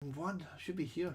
One should be here.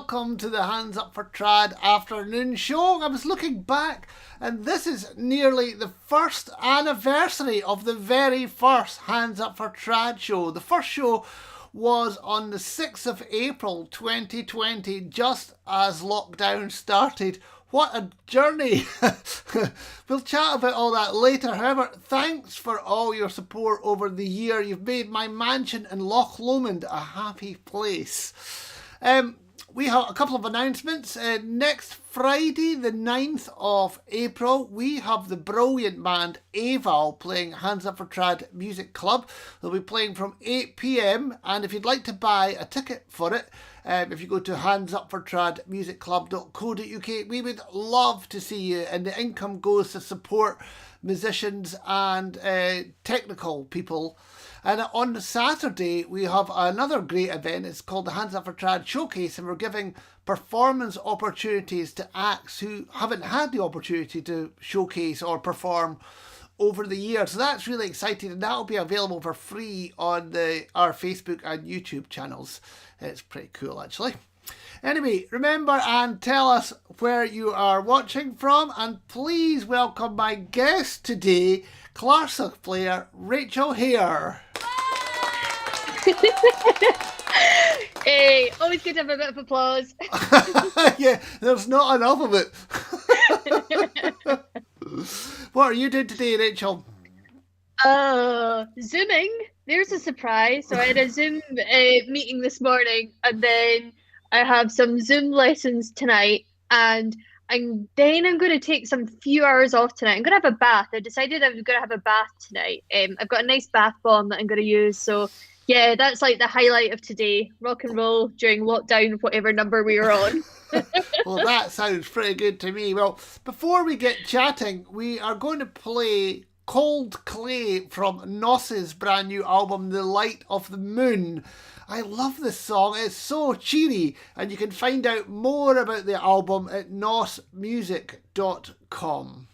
welcome to the Hands Up for Trad afternoon show. I was looking back and this is nearly the first anniversary of the very first Hands Up for Trad show. The first show was on the 6th of April 2020, just as lockdown started. What a journey. We'll chat about all that later. However, thanks for all your support over the year. You've made my mansion in Loch Lomond a happy place. We have a couple of announcements. Next Friday, the 9th of April, we have the brilliant band Aval playing Hands Up for Trad Music Club. They'll be playing from 8 p.m. and if you'd like to buy a ticket for it, if you go to handsupfortradmusicclub.co.uk, we would love to see you, and the income goes to support musicians and technical people. And on Saturday, we have another great event. It's called the Hands Up for Trad Showcase, and we're giving performance opportunities to acts who haven't had the opportunity to showcase or perform over the years. So that's really exciting, and that'll be available for free on our Facebook and YouTube channels. It's pretty cool, actually. Anyway, remember and tell us where you are watching from, and please welcome my guest today, clarinet player Rachel Hare. Hey, always good to have a bit of applause. Yeah, there's not enough of it. What are you doing today, Rachel? Zooming. There's a surprise. So I had a Zoom meeting this morning, and then I have some Zoom lessons tonight, and then I'm going to take some few hours off tonight. I'm going to have a bath. I decided I'm going to have a bath tonight. I've got a nice bath bomb that I'm going to use. So yeah, that's like the highlight of today. Rock and roll during lockdown, whatever number we were on. Well, that sounds pretty good to me. Well, before we get chatting, we are going to play Cold Clay from Noss's brand new album, The Light of the Moon. I love this song. It's so cheery, and you can find out more about the album at nossmusic.com.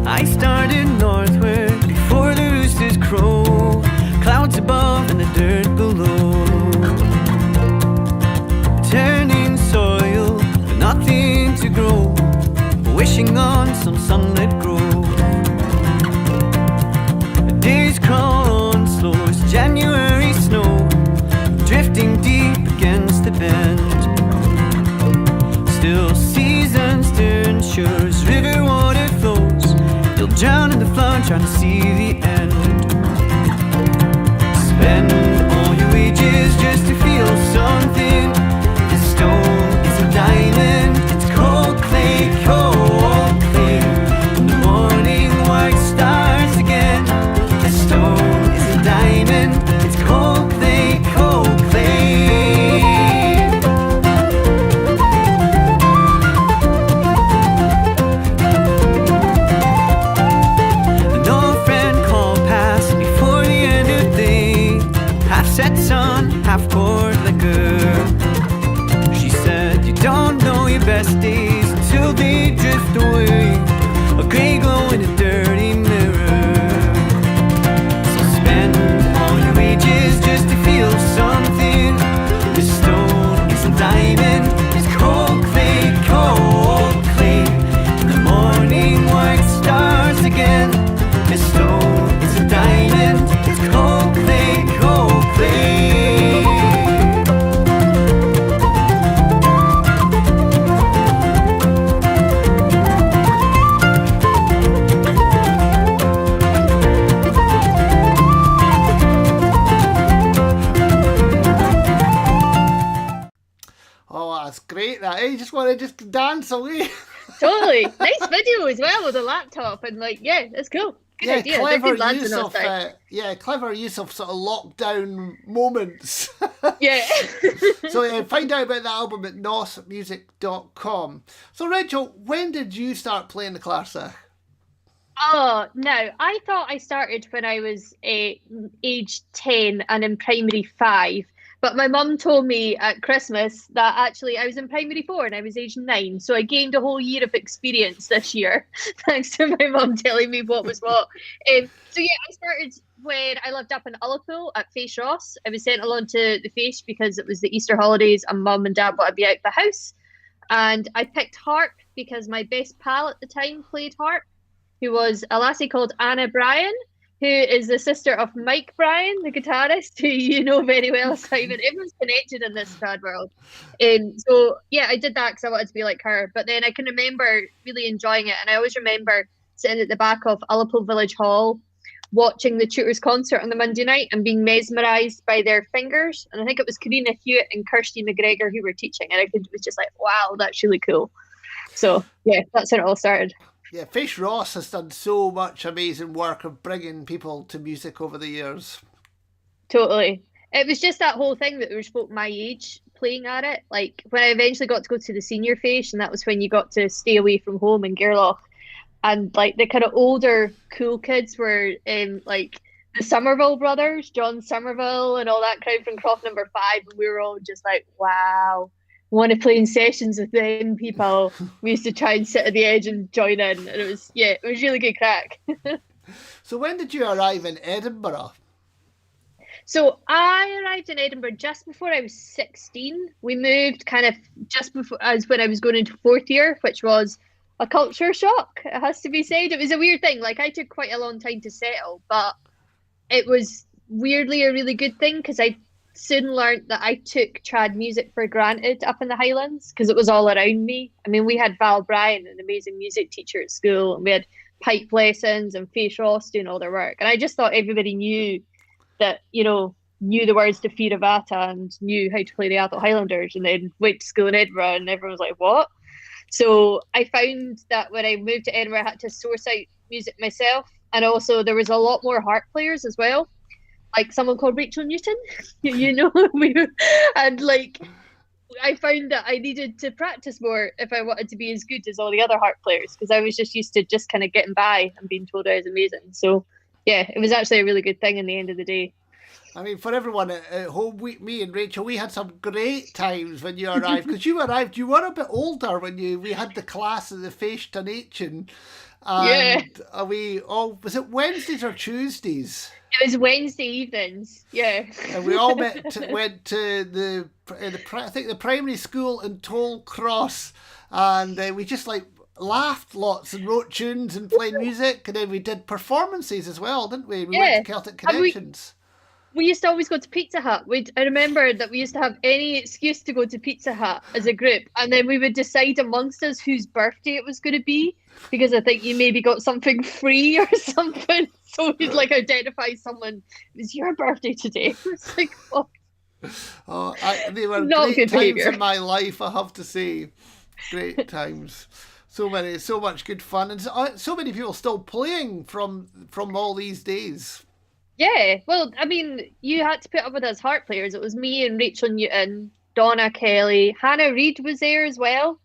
I started northward before the roosters crow, clouds above and the dirt below, turning soil with nothing to grow, wishing on some sunlit grove. The days crawl on slow as January snow, drifting deep against the bend. Still seasons turn shores, river water flows, you'll drown in the flood trying to see the end. Spend all your wages just to feel something. The stone is a diamond, it's cold clay, cold clay. In the morning white starts again. The stone is a diamond, it's cold clay, cold clay. An old friend called past before the end of the day, half set sun, half poured liquor. She said, you don't know your best days until they drift away, a grey glow in a dirty mirror. So spend all your wages just to feel something. The stone is a diamond, it's cold clay, cold clay. In the morning white stars again. The stone is a diamond, it's cold clay, cold clay. Oh, that's great. That you just want to just dance away. Totally. Nice video as well with a laptop, and yeah, that's cool. Good idea. Clever Good use on of that. clever use of sort of lockdown moments. Yeah. So find out about the album at nossmusic.com. So Rachel, when did you start playing the clarinet? Oh, no. I thought I started when I was age 10 and in primary 5. But my mum told me at Christmas that actually I was in primary 4 and I was age 9. So I gained a whole year of experience this year, thanks to my mum telling me what was what. So yeah, I started when I lived up in Ullapool at Face Ross. I was sent along to the Face because it was the Easter holidays and mum and dad wanted to be out the house. And I picked harp because my best pal at the time played harp, who was a lassie called Anna Bryan, who is the sister of Mike Bryan, the guitarist, who you know very well, Simon. Everyone's connected in this trad world. So, yeah, I did that because I wanted to be like her. But then I can remember really enjoying it. And I always remember sitting at the back of Ullapool Village Hall, watching the Tutors concert on the Monday night and being mesmerised by their fingers. And I think it was Karina Hewitt and Kirsty McGregor who were teaching. And I was just like, wow, that's really cool. So, yeah, that's how it all started. Yeah, Face Ross has done so much amazing work of bringing people to music over the years. Totally. It was just that whole thing that there was folk my age playing at it. Like when I eventually got to go to the senior Face, and that was when you got to stay away from home in Gairloch. And like the kind of older cool kids were like the Somerville brothers, John Somerville and all that crowd from Croft number 5. And we were all just like, wow. Want to play in sessions with them people. We used to try and sit at the edge and join in, and it was really good crack. So when did you arrive in Edinburgh? So I arrived in Edinburgh just before I was 16. We moved kind of just before as when I was going into 4th year, which was a culture shock, it has to be said. It was a weird thing. Like I took quite a long time to settle, but it was weirdly a really good thing because I soon learned that I took trad music for granted up in the Highlands because it was all around me. I mean, we had Val Bryan, an amazing music teacher at school, and we had pipe lessons and Face Ross doing all their work. And I just thought everybody knew that, knew the words to Fear of Ata and knew how to play the Adult Highlanders, and then went to school in Edinburgh and everyone was like, what? So I found that when I moved to Edinburgh, I had to source out music myself. And also there was a lot more harp players as well. Like someone called Rachel Newton, and like I found that I needed to practice more if I wanted to be as good as all the other harp players, because I was just used to just kind of getting by and being told I was amazing. So yeah, it was actually a really good thing in the end of the day. I mean, for everyone at home, me and Rachel, we had some great times when you arrived, because you were a bit older when we had the class at the Face Donation, and was it Wednesdays or Tuesdays? It was Wednesday evenings, yeah. And we all went to the primary school in Toll Cross, and we just like laughed lots and wrote tunes and played music, and then we did performances as well, didn't we? We went to Celtic Connections. We used to always go to Pizza Hut. I remember that we used to have any excuse to go to Pizza Hut as a group, and then we would decide amongst us whose birthday it was going to be, because I think you maybe got something free or something. So we'd like identify someone. It was your birthday today. It's like, they were not great good times behaviour in my life, I have to say. Great times. So much good fun, and so many people still playing from all these days. Yeah, well, I mean, you had to put up with us harp players. It was me and Rachel Newton, Donna Kelly, Hannah Reid was there as well,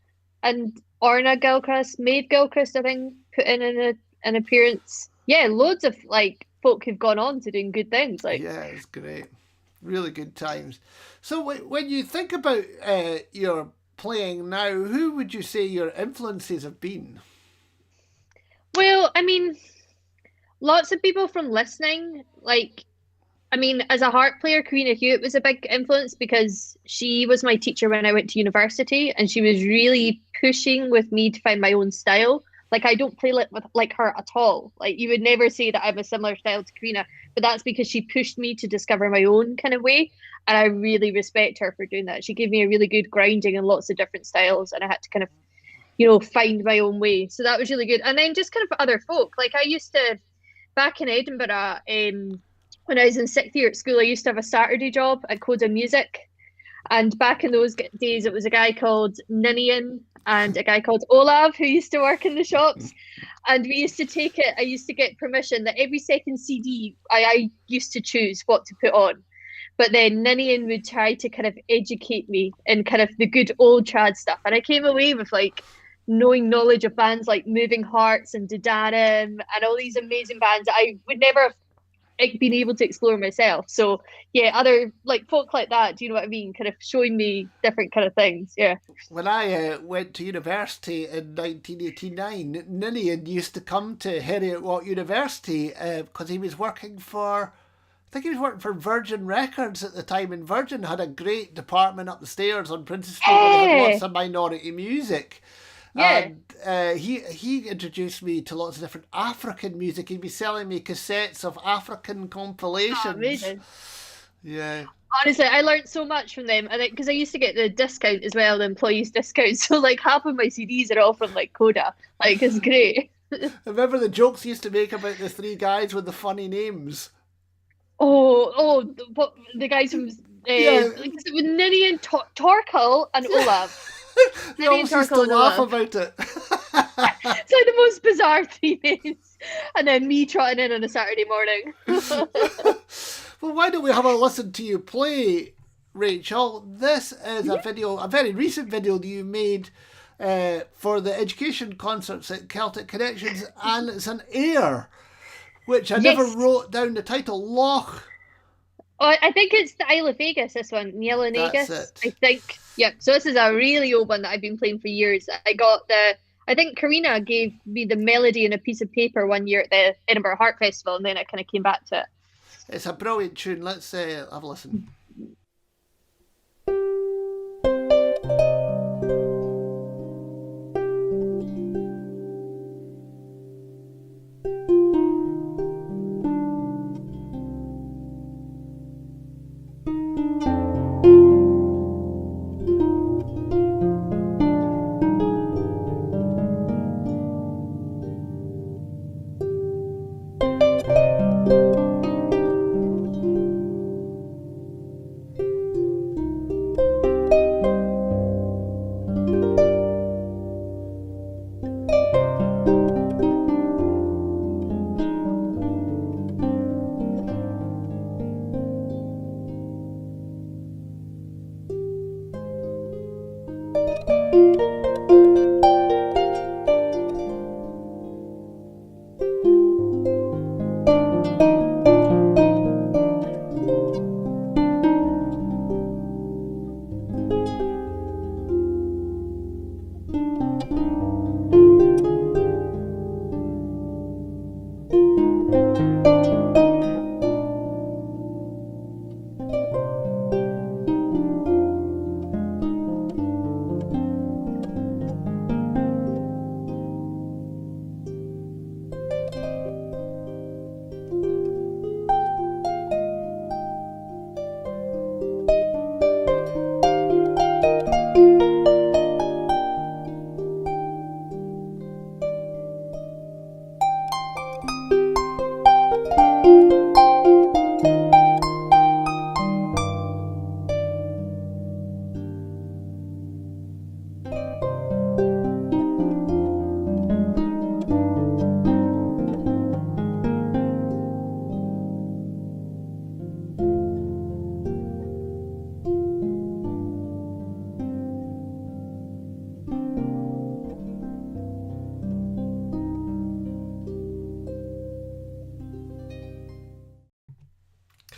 and Orna Gilchrist, Maeve Gilchrist, I think, put in an appearance. Yeah, loads of like folk who've gone on to doing good things. Like, yeah, it's great, really good times. So when you think about your playing now, who would you say your influences have been? Well, I mean, lots of people from listening. Like, I mean, as a harp player, Karina Hewitt was a big influence because she was my teacher when I went to university, and she was really pushing with me to find my own style. Like, I don't play like her at all. Like, you would never say that I'm a similar style to Karina, but that's because she pushed me to discover my own kind of way. And I really respect her for doing that. She gave me a really good grounding in lots of different styles, and I had to kind of, find my own way. So that was really good. And then just kind of other folk. Like, I used to, back in Edinburgh, when I was in 6th year at school, I used to have a Saturday job at Coda Music. And back in those days, it was a guy called Ninian and a guy called Olav who used to work in the shops. And we used to take it. I used to get permission that every second CD, I used to choose what to put on. But then Ninian would try to kind of educate me in kind of the good old trad stuff. And I came away with like knowing knowledge of bands like Moving Hearts and Didanim and all these amazing bands that I would never have being able to explore myself. So yeah, other like folk like that, do you know what I mean? Kind of showing me different kind of things. Yeah. When I went to university in 1989, Ninian used to come to Heriot Watt University because he was working for, I think he was working for Virgin Records at the time, and Virgin had a great department up the stairs on Princess Street where they had lots of minority music. Yeah. And he introduced me to lots of different African music. He'd be selling me cassettes of African compilations. Oh, amazing. Yeah. Honestly, I learned so much from them, and because I used to get the discount as well, the employees discount. So like half of my CDs are all from like Coda. Like it's great. Remember the jokes he used to make about the three guys with the funny names? What the guys from Yeah. like, with Ninian, Torkel, and Olaf. They always used to laugh about it. It's like the most bizarre 3 names, and then me trotting in on a Saturday morning. Well, why don't we have a listen to you play, Rachel? This is a video, a very recent video that you made for the education concerts at Celtic Connections, and it's an air, which I never wrote down the title. Loch. Oh, I think it's the Isle of Vegas, this one, Niela Negus. That's it. I think. Yeah, so this is a really old one that I've been playing for years. I think Karina gave me the melody in a piece of paper one year at the Edinburgh Harp Festival, and then I kind of came back to it. It's a brilliant tune. Let's have a listen.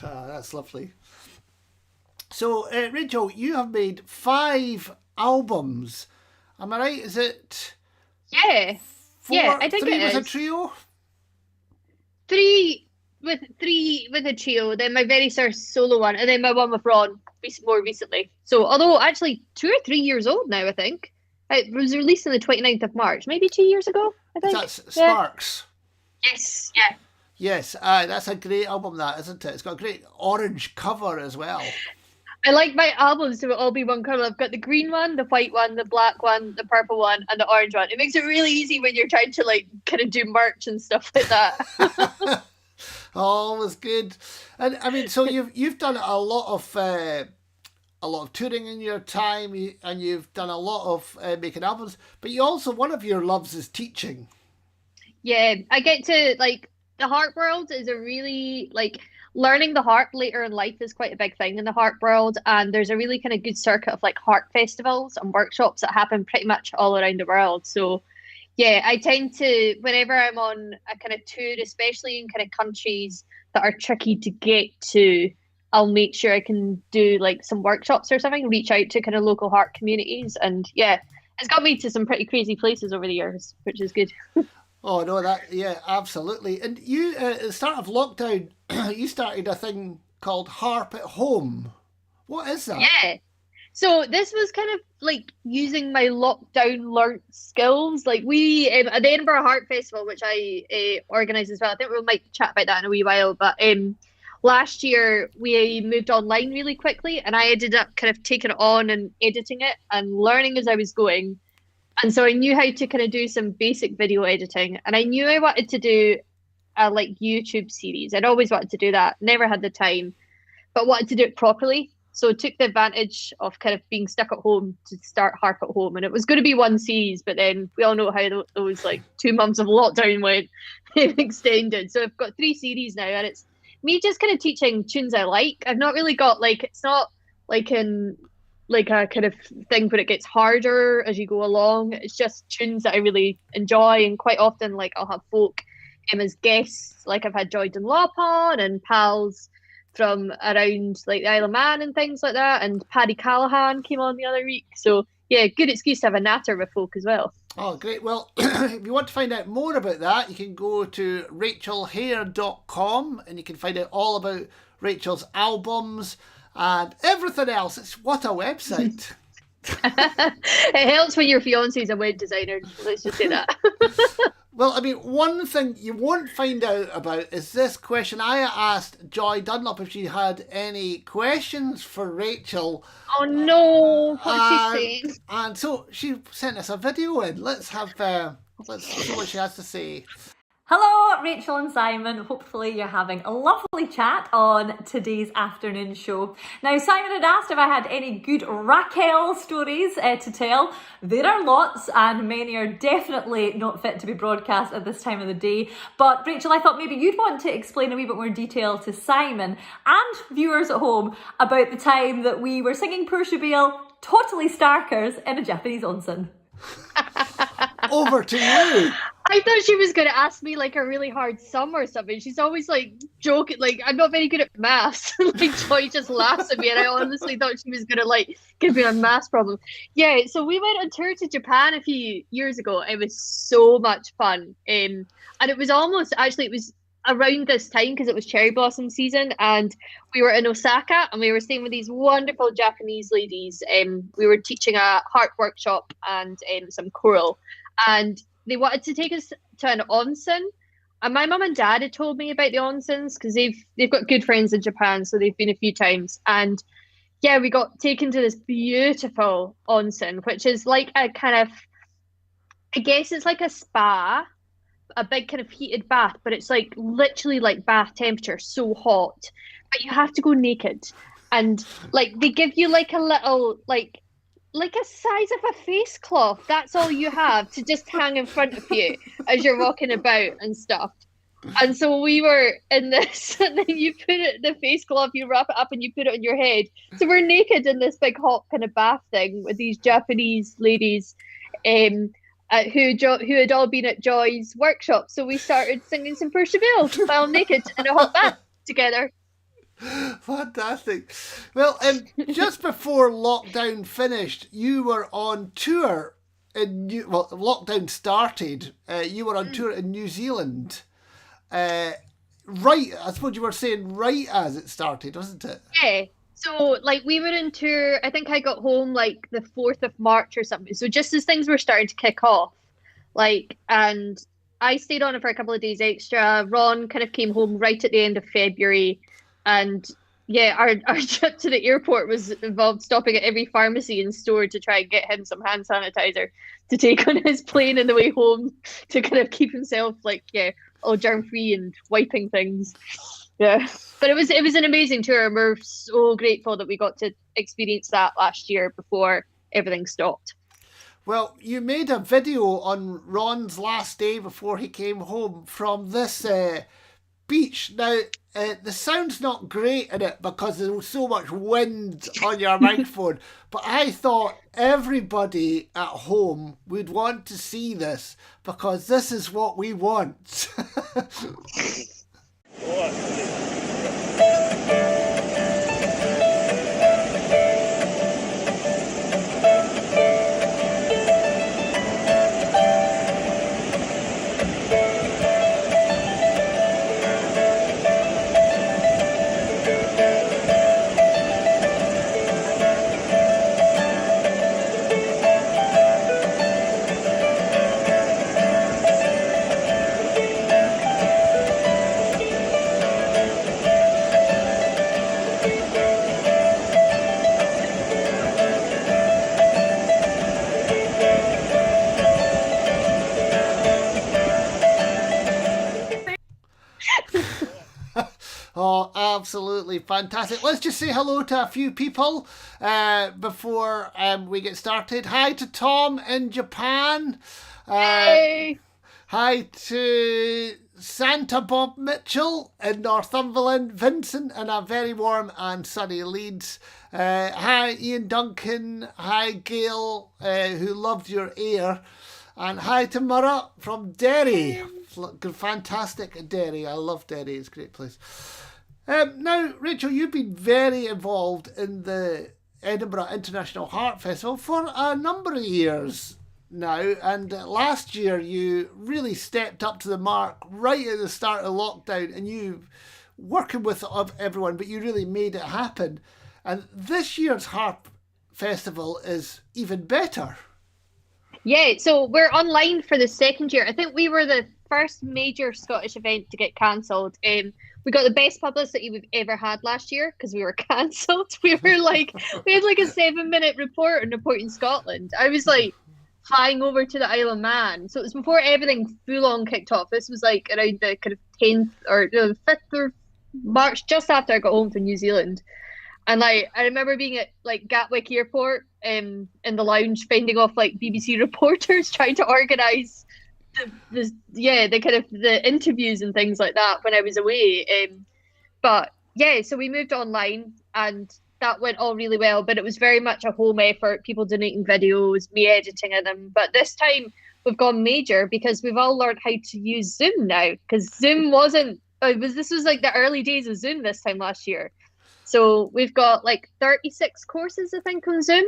That's lovely. So, Rachel, you have made 5 albums. Am I right? Is it? Yeah. 4? Yeah, I think 3 it was a is. trio? 3 with a trio, then my very first solo one, and then my one with Ron more recently. So, although actually 2 or 3 years old now, I think. It was released on the 29th of March, maybe 2 years ago, I think. That's Sparks. Yes, yeah. Yes, that's a great album, that, isn't it? It's got a great orange cover as well. I like my albums to all be one colour. I've got the green one, the white one, the black one, the purple one, and the orange one. It makes it really easy when you're trying to like kind of do merch and stuff like that. Always good. And I mean, so you've done a lot of touring in your time, and you've done a lot of making albums. But you also, one of your loves is teaching. Yeah, I get to like the harp world is a really like learning the harp later in life is quite a big thing in the harp world, and there's a really kind of good circuit of like harp festivals and workshops that happen pretty much all around the world. So Yeah, I tend to, whenever I'm on a kind of tour, especially in kind of countries that are tricky to get to, I'll make sure I can do like some workshops or something, reach out to kind of local harp communities. And yeah, it's got me to some pretty crazy places over the years, which is good. Oh no, yeah, absolutely. And you, at the start of lockdown, you started a thing called Harp at Home. What is that? Yeah. So this was kind of like using my lockdown learnt skills. Like we at the Edinburgh Harp Festival, which I organise as well. I think we might chat about that in a wee while. But last year we moved online really quickly, and I ended up kind of taking it on and editing it and learning as I was going. And so I knew how to kind of do some basic video editing, and I knew I wanted to do a like YouTube series. I'd always wanted to do that, never had the time, but wanted to do it properly. So took the advantage of kind of being stuck at home to start Harp at Home. And it was going to be one series, but then we all know how those like 2 months of lockdown went extended. So I've got 3 series now, and it's me just kind of teaching tunes I like. I've not really got like, it's not like in like a kind of thing where it gets harder as you go along. It's just tunes that I really enjoy. And quite often, like I'll have folk as guests. Like I've had Joyden Lawpon and pals from around like the Isle of Man and things like that. And Paddy Callahan came on the other week. So yeah, good excuse to have a natter with folk as well. Oh, great. Well, if you want to find out more about that, you can go to rachelhare.com and you can find out all about Rachel's albums and everything else. What a website. It helps when your fiance is a web designer. Let's just say that. Well, I mean, one thing you won't find out about is this question. I asked Joy Dunlop if she had any questions for Rachel. Oh no, what's she saying? And so she sent us a video in. Let's see what she has to say. Hello, Rachel and Simon. Hopefully you're having a lovely chat on today's afternoon show. Now, Simon had asked if I had any good Raquel stories to tell. There are lots, and many are definitely not fit to be broadcast at this time of the day. But Rachel, I thought maybe you'd want to explain a wee bit more detail to Simon and viewers at home about the time that we were singing Poor Shubil totally starkers in a Japanese onsen. Over to you. I thought she was going to ask me like a really hard sum or something. She's always like joking, like I'm not very good at maths. Like Joy just laughs at me, and I honestly thought she was going to like give me a maths problem. Yeah, so we went on tour to Japan a few years ago. It was so much fun, and it was almost it was around this time because it was cherry blossom season, and we were in Osaka and we were staying with these wonderful Japanese ladies. We were teaching a harp workshop and some choral, and they wanted to take us to an onsen. And my mum and dad had told me about the onsens because they've got good friends in Japan, so they've been a few times. And yeah, we got taken to this beautiful onsen, which is like a kind of, I guess it's like a spa, a big kind of heated bath, but it's like literally like bath temperature, so hot. But you have to go naked. And like they give you like a little like a size of a face cloth. That's all you have to just hang in front of you as you're walking about and stuff. And so we were in this, and then you put it, the face cloth, you wrap it up and you put it on your head. So we're naked in this big hot kind of bath thing with these Japanese ladies who had all been at Joy's workshop. So we started singing some Poor Shubil while naked in a hot bath together. Fantastic. Well, just before lockdown finished, you were on tour lockdown started. You were on tour in New Zealand. Right, I suppose you were saying right as it started, wasn't it? Yeah. So, like, we were in tour, I think I got home, like, the 4th of March or something. So just as things were starting to kick off, like, and I stayed on it for a couple of days extra. Ron kind of came home right at the end of February. And yeah, our trip to the airport involved stopping at every pharmacy and store to try and get him some hand sanitizer to take on his plane on the way home to kind of keep himself like, yeah, all germ free and wiping things. Yeah. But it was an amazing tour, and we're so grateful that we got to experience that last year before everything stopped. Well, you made a video on Ron's last day before he came home from this beach. Now, the sound's not great in it because there's so much wind on your microphone, but I thought everybody at home would want to see this because this is what we want. Oh, absolutely fantastic. Let's just say hello to a few people before we get started. Hi to Tom in Japan. Hey! Hi to Santa Bob Mitchell in Northumberland. Vincent in a very warm and sunny Leeds. Hi Ian Duncan. Hi Gail, who loved your ear. And hi to Murat from Derry. Fantastic Derry. I love Derry. It's a great place. Now, Rachel, you've been very involved in the Edinburgh International Harp Festival for a number of years now. And last year you really stepped up to the mark right at the start of lockdown, and you working with everyone, but you really made it happen. And this year's Harp Festival is even better. Yeah, so we're online for the second year. I think we were the first major Scottish event to get cancelled. We got the best publicity we've ever had last year because we were cancelled. We had like a 7-minute report on Report in Scotland. I was like flying over to the Isle of Man. So it was before everything full on kicked off. This was like around the kind of 10th or the 5th of March, just after I got home from New Zealand. And like I remember being at like Gatwick Airport in the lounge, fending off like BBC reporters trying to organise the kind of the interviews and things like that when I was away. But yeah, so we moved online and that went all really well, but it was very much a home effort, people donating videos, me editing them. But this time we've gone major because we've all learned how to use Zoom now, because Zoom this was like the early days of Zoom this time last year. So we've got like 36 courses, I think, on Zoom,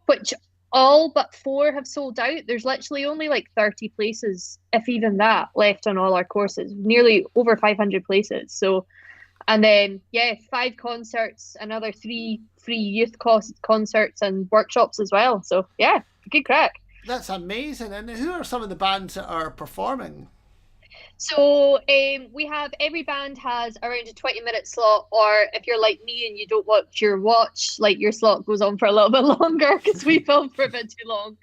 which all but 4 have sold out. There's literally only like 30 places, if even that, left on all our courses, nearly over 500 places. So, and then, 5 concerts, another 3 free youth concerts and workshops as well. So, yeah, good crack. That's amazing. And who are some of the bands that are performing? So we have, every band has around a 20-minute slot, or if you're like me and you don't watch your watch, like your slot goes on for a little bit longer because we film for a bit too long.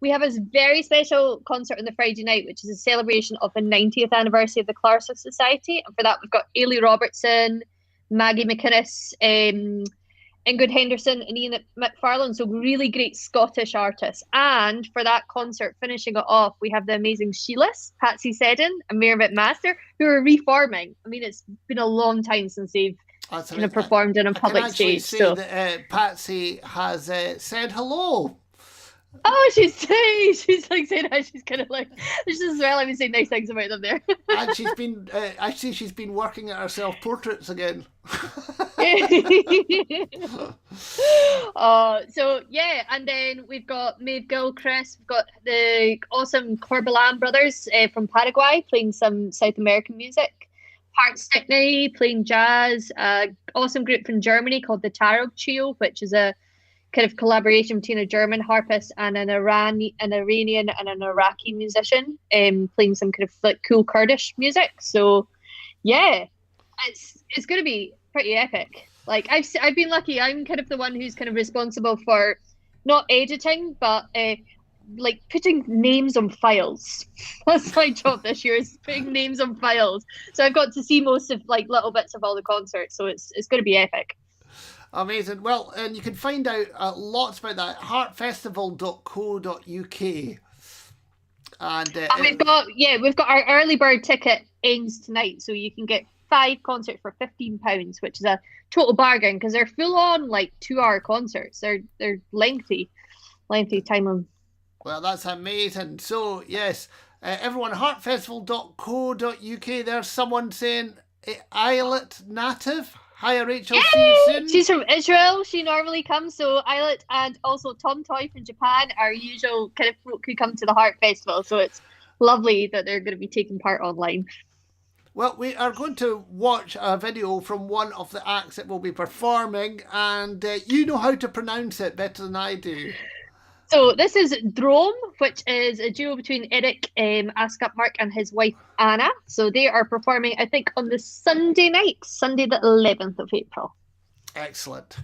We have a very special concert on the Friday night, which is a celebration of the 90th anniversary of the Clarissa Society, and for that we've got Ailey Robertson, Maggie McInnes, Ingrid Henderson and Ian McFarlane, so really great Scottish artists. And for that concert, finishing it off, we have the amazing Sheilas, Patsy Seddon and Mary McMaster, who are reforming. I mean, it's been a long time since they've kind of performed on a public stage. So that Patsy has said hello. Oh, she's like saying how she's kind of like, she's as well. I've been saying nice things about them there. And she's been actually she's been working at her self portraits again. So yeah, and then we've got Maeve Gilchrist, we've got the awesome Corbelan brothers from Paraguay playing some South American music. Hart Stickney playing jazz. Awesome group from Germany called the Tarot Trio, which is a kind of collaboration between a German harpist and an Iranian and an Iraqi musician, playing some kind of like cool Kurdish music. So yeah, it's going to be pretty epic. Like I've been lucky. I'm kind of the one who's kind of responsible for not editing, but like putting names on files. That's my job this year, is putting names on files. So I've got to see most of like little bits of all the concerts. So it's going to be epic. Amazing. Well, and you can find out lots about that, harpfestival.co.uk. And And we've got our early bird ticket ends tonight, so you can get 5 concerts for £15, which is a total bargain because they're full on like 2 hour concerts. They're lengthy time on. well, that's amazing. So yes, everyone, heartfestival.co.uk. There's someone saying Islet native. Hiya, Rachel. See you soon. She's from Israel. She normally comes. So Islet and also Tom Toy from Japan are usual kind of folk who come to the Heart Festival. So it's lovely that they're going to be taking part online. Well, we are going to watch a video from one of the acts that will be performing, and you know how to pronounce it better than I do. So this is Drome, which is a duo between Eric Askapmark and his wife Anna. So they are performing, I think, on the Sunday night, Sunday the 11th of April. Excellent.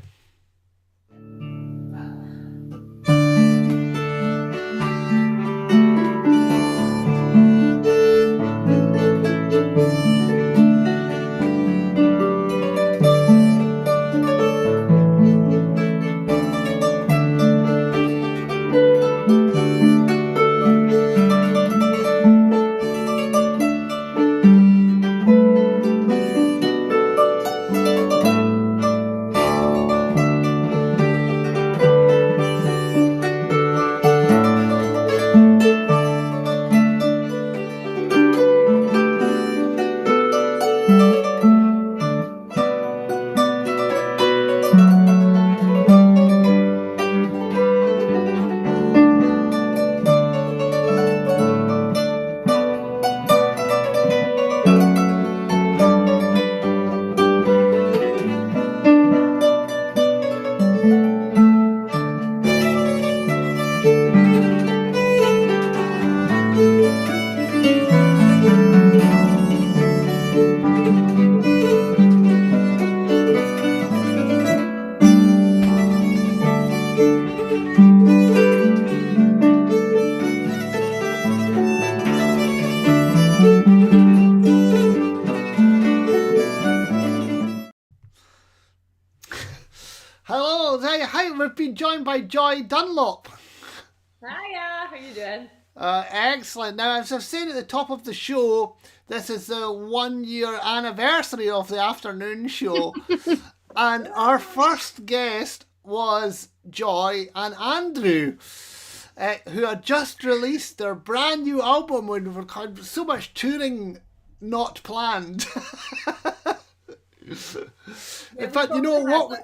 Hello, hi, we've been joined by Joy Dunlop. Hiya, how you doing? Excellent. Now, as I was saying at the top of the show, this is the 1 year anniversary of the afternoon show. And our first guest was Joy and Andrew, who had just released their brand new album when we were so much touring not planned. In fact, you know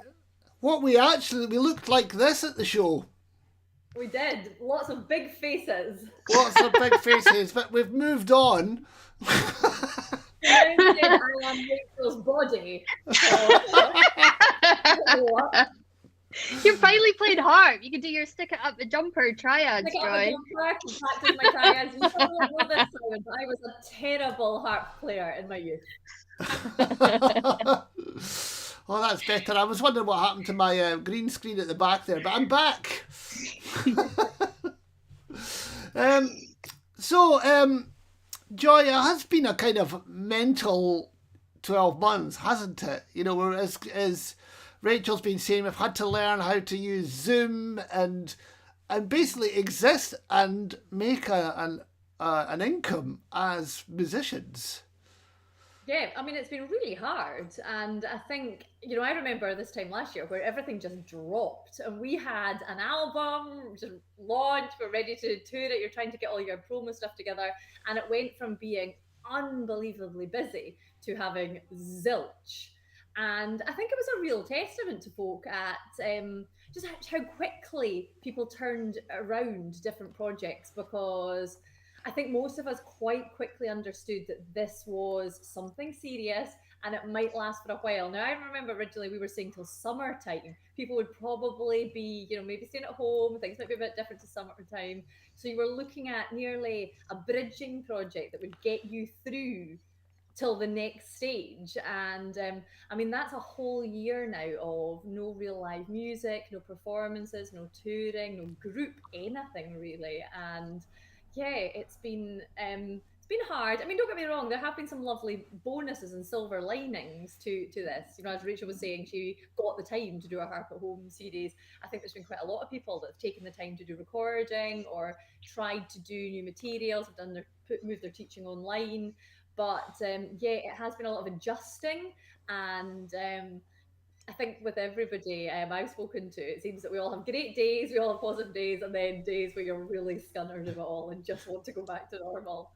what we looked like this at the show. We did. Lots of big faces. Lots of big faces, but we've moved on. I am Rachel's body. You finally played harp. You could do your stick it up the jumper triads, Joy. Practice my triads. You probably don't know this, Simon, but I was a terrible harp player in my youth. Oh, that's better. I was wondering what happened to my green screen at the back there, but I'm back. Joy, it has been a kind of mental 12 months, hasn't it? You know, as Rachel's been saying, we've had to learn how to use Zoom and basically exist and make an income as musicians. Yeah, I mean, it's been really hard. And I think, you know, I remember this time last year where everything just dropped and we had an album just launched, we're ready to tour it, you're trying to get all your promo stuff together. And it went from being unbelievably busy to having zilch. And I think it was a real testament to folk at just how quickly people turned around different projects, because I think most of us quite quickly understood that this was something serious and it might last for a while. Now, I remember originally we were saying till summertime. People would probably be, you know, maybe staying at home. Things might be a bit different to summertime. So you were looking at nearly a bridging project that would get you through till the next stage. And I mean, that's a whole year now of no real live music, no performances, no touring, no group anything really. And yeah, it's been been hard. I mean, don't get me wrong, there have been some lovely bonuses and silver linings to this. You know, as Rachel was saying, she got the time to do a Harp at Home series. I think there's been quite a lot of people that have taken the time to do recording or tried to do new materials, have done moved their teaching online. But yeah, it has been a lot of adjusting, and I think with everybody I've spoken to, it seems that we all have great days, we all have positive days, and then days where you're really scunnered of it all and just want to go back to normal.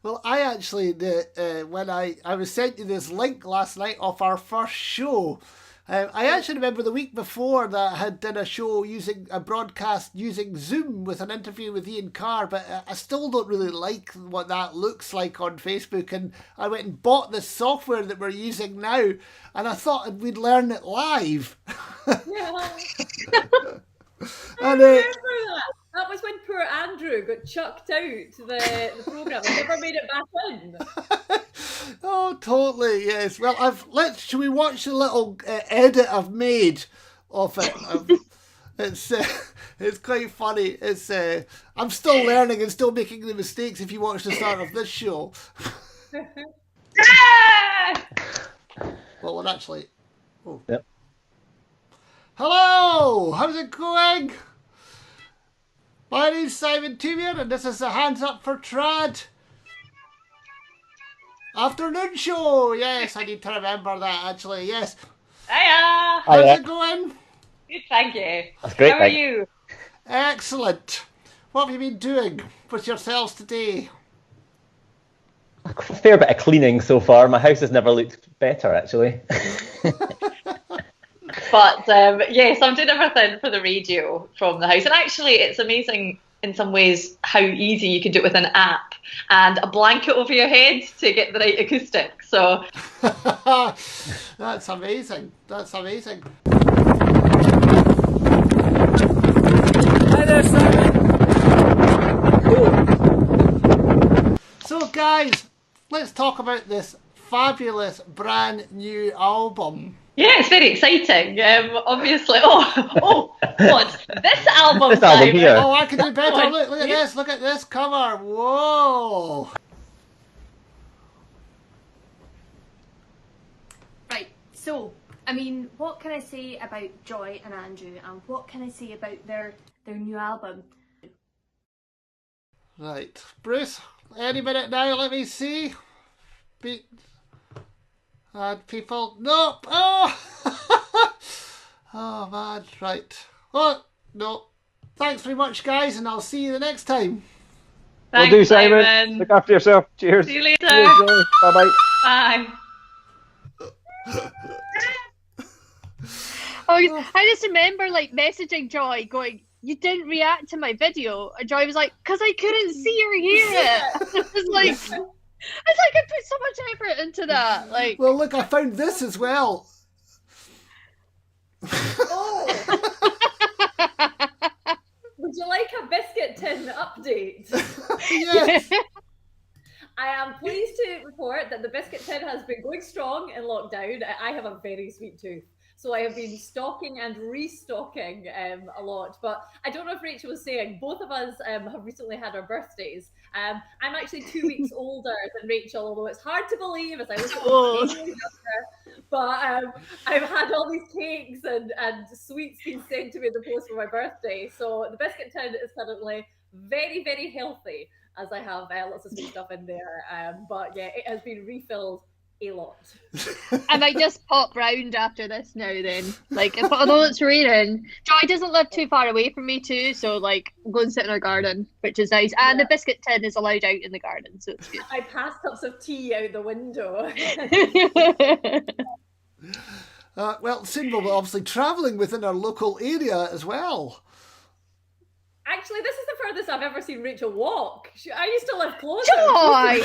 Well, I actually, when I was sent you this link last night of our first show, I actually remember the week before that I had done a show using a broadcast using Zoom with an interview with Ian Carr, but I still don't really like what that looks like on Facebook. And I went and bought the software that we're using now, and I thought we'd learn it live. Yeah. And, remember that. That was when poor Andrew got chucked out the programme and never made it back in. Oh, totally, yes. Well, should we watch the little edit I've made of it? It's quite funny. I'm still learning and still making the mistakes if you watch the start of this show. Well, actually... Oh. Yep. Hello! How's it going? My name's Simon Tumian, and this is the Hands Up for Trad afternoon show. Yes, I need to remember that, actually. Yes. Hiya! How's it going? Good, thank you. That's great. How are you? Excellent. What have you been doing with yourselves today? A fair bit of cleaning so far. My house has never looked better, actually. But yes, I'm doing everything for the radio from the house. And actually, it's amazing in some ways how easy you can do it with an app and a blanket over your head to get the right acoustic. So That's amazing. That's amazing. Hi there, Simon. So, guys, let's talk about this fabulous brand new album. yeah, it's very exciting. Obviously, what? This album, This album Simon? here. Oh, I can do better. Come on. Look at this. Look at this cover. Whoa. Right, so, I mean, what can I say about Joy and Andrew, and what can I say about their new album? Right. Bruce, any minute now, let me see. Add people. Nope. Oh! Oh, man. Right. Oh, no. Thanks very much, guys, and I'll see you the next time. Thanks, Will do, Simon. Look after yourself. Cheers. See you later. Bye-bye. Bye. I just remember like messaging Joy going, "You didn't react to my video," and Joy was like, "Cause I couldn't see or hear it." I put so much effort into that. Like, Well, look, I found this as well. Oh! Would you like a biscuit tin update? Yes. I am pleased to report that the biscuit tin has been going strong in lockdown. I have a very sweet tooth, so I have been stocking and restocking a lot. But I don't know if Rachel was saying, both of us have recently had our birthdays. I'm actually 2 weeks older than Rachel, although it's hard to believe as I was younger. But I've had all these cakes and sweets being sent to me in the post for my birthday. So the biscuit tin is currently very, very healthy, as I have lots of sweet stuff in there. But yeah, it has been refilled a lot. I might just pop round after this now then. Like, although it's raining, Joy doesn't live too far away from me too, so like, I'm going to sit in our garden, which is nice. And the biscuit tin is allowed out in the garden, so it's good. I passed cups of tea out the window. Well, soon we'll be obviously travelling within our local area as well. Actually, this is the furthest I've ever seen Rachel walk. I used to live closer. Joy!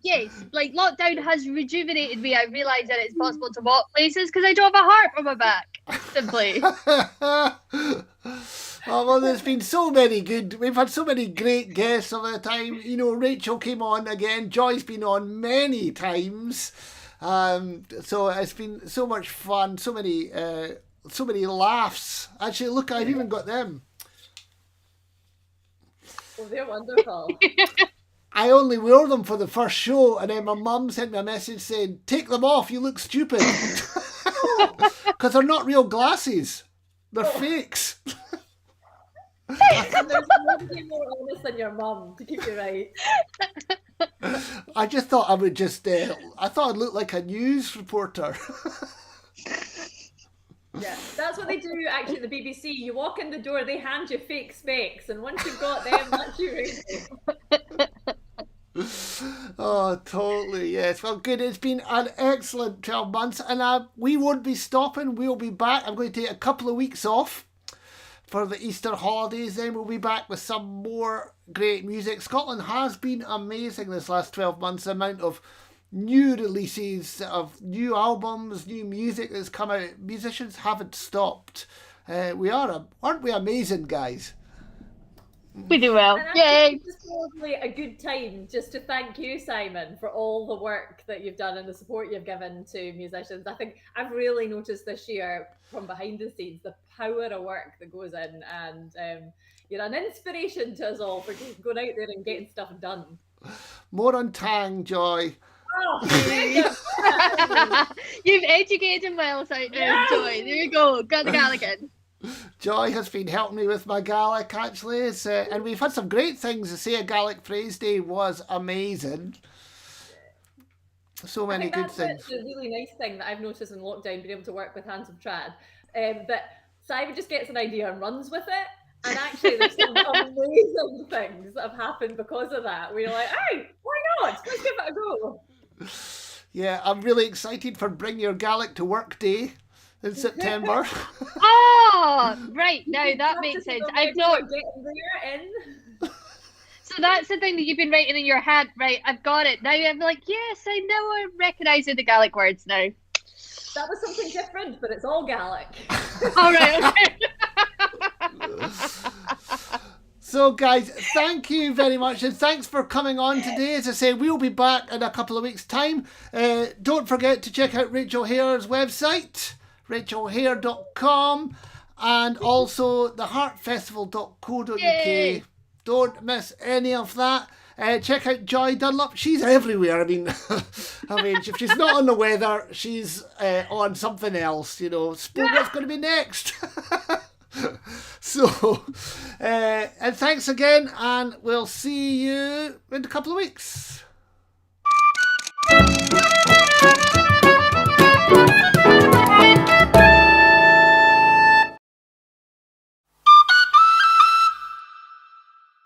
Yes, like lockdown has rejuvenated me. I realise that it's possible to walk places because I don't have a harp on my back. Simply. Oh, well, there's been so many we've had so many great guests over the time. You know, Rachel came on again. Joy's been on many times. So it's been so much fun. So many laughs. Actually, look, I've even got them. Oh, they're wonderful. I only wore them for the first show, and then my mum sent me a message saying, "Take them off, you look stupid." Because they're not real glasses. They're fakes. And there's nobody more honest than your mum to keep you right. I just thought I would just, I thought I'd look like a news reporter. Yeah, that's what they do actually at the BBC. You walk in the door, they hand you fake specs, and once you've got them, that's you ready. Oh, totally, yes. Well, good. It's been an excellent 12 months, and we won't be stopping. We'll be back. I'm going to take a couple of weeks off for the Easter holidays. Then we'll be back with some more great music. Scotland has been amazing this last 12 months. The amount of new releases, of new albums, new music that's come out. Musicians haven't stopped. Aren't we amazing, guys? We do well. And Yay! This is probably a good time just to thank you, Simon, for all the work that you've done and the support you've given to musicians. I think I've really noticed this year from behind the scenes the power of work that goes in, and you're an inspiration to us all for going out there and getting stuff done. More on Tang, Joy. Oh, you've educated him well, so Joy. There you go. Got the Gaelic in. Joy has been helping me with my Gaelic, actually. And we've had some great things to say. A Gaelic Phrase Day was amazing. So many good things. The really nice thing that I've noticed in lockdown, being able to work with Hands of Trad, that Simon just gets an idea and runs with it. And actually, there's some amazing things that have happened because of that. We're like, hey, why not? Let's give it a go. Yeah, I'm really excited for Bring Your Gaelic to Work Day in September. Oh, right. Now that makes sense. I've not. Getting there in. So that's the thing that you've been writing in your head, right? I've got it. Now I'm like, yes, I know I'm recognising the Gaelic words now. That was something different, but it's all Gaelic. All right, okay. So, guys, thank you very much, and thanks for coming on today. As I say, we'll be back in a couple of weeks' time. Don't forget to check out Rachel Hare's website, rachelhare.com, and also the heartfestival.co.uk. Yay. Don't miss any of that. Check out Joy Dunlop. She's everywhere. I mean, if she's not on the weather, she's on something else. You know, what's going to be next. So, and thanks again, and we'll see you in a couple of weeks.